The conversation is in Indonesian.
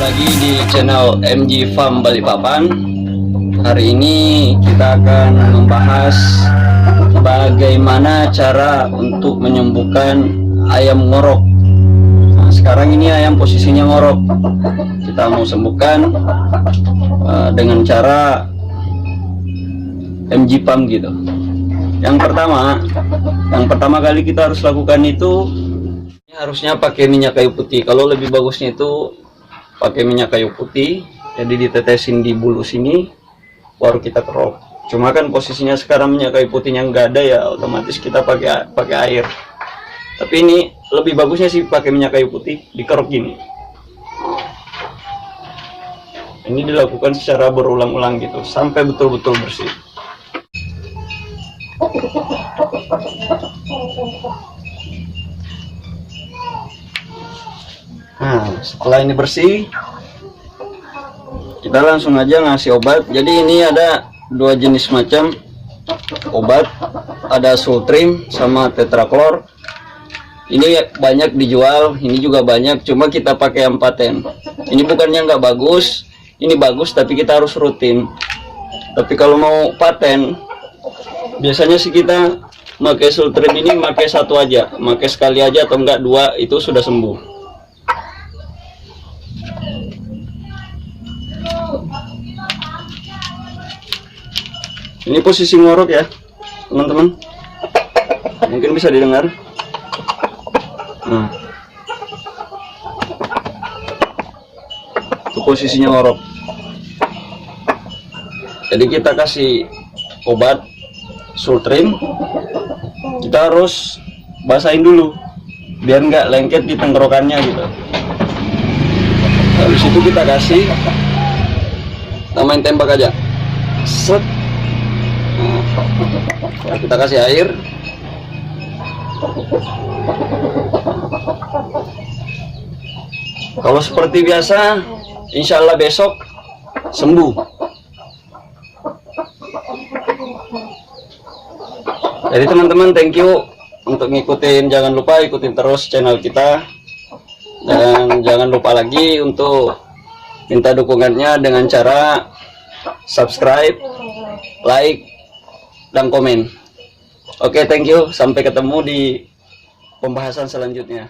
lagi di channel MG Farm Balikpapan. Hari ini kita akan membahas bagaimana cara untuk menyembuhkan ayam ngorok. Nah, sekarang ini ayam posisinya ngorok. Kita mau sembuhkan dengan cara MG Farm gitu. Yang pertama kali kita harus lakukan itu harusnya pakai minyak kayu putih. Kalau lebih bagusnya itu pakai minyak kayu putih, jadi ditetesin di bulu sini baru kita kerok. Cuma kan posisinya sekarang minyak kayu putihnya nggak ada ya, otomatis kita pakai air. Tapi ini lebih bagusnya sih pakai minyak kayu putih, dikerok gini. Ini dilakukan secara berulang-ulang gitu sampai betul-betul bersih. Nah, setelah ini bersih, kita langsung aja ngasih obat. Jadi ini ada dua jenis macam obat, ada Sultrim sama Tetraklor. Ini banyak dijual, ini juga banyak, cuma kita pakai yang paten. Ini bukannya nggak bagus, ini bagus, tapi kita harus rutin. Tapi kalau mau paten, biasanya sih kita pakai Sultrim ini pakai satu aja, pakai sekali aja atau enggak dua, itu sudah sembuh. Ini posisi ngorok ya teman-teman, mungkin bisa didengar. Nah, itu posisinya ngorok. Jadi kita kasih obat Sultrim, kita harus basahin dulu biar nggak lengket di tenggorokannya gitu. Habis itu kita kasih, main tembak aja, set. Nah, kita kasih air. Kalau seperti biasa, insya Allah besok sembuh. Jadi teman-teman, thank you untuk ngikutin. Jangan lupa ikutin terus channel kita, dan jangan lupa lagi untuk minta dukungannya dengan cara subscribe, like, dan komen. Oke, thank you. Sampai ketemu di pembahasan selanjutnya.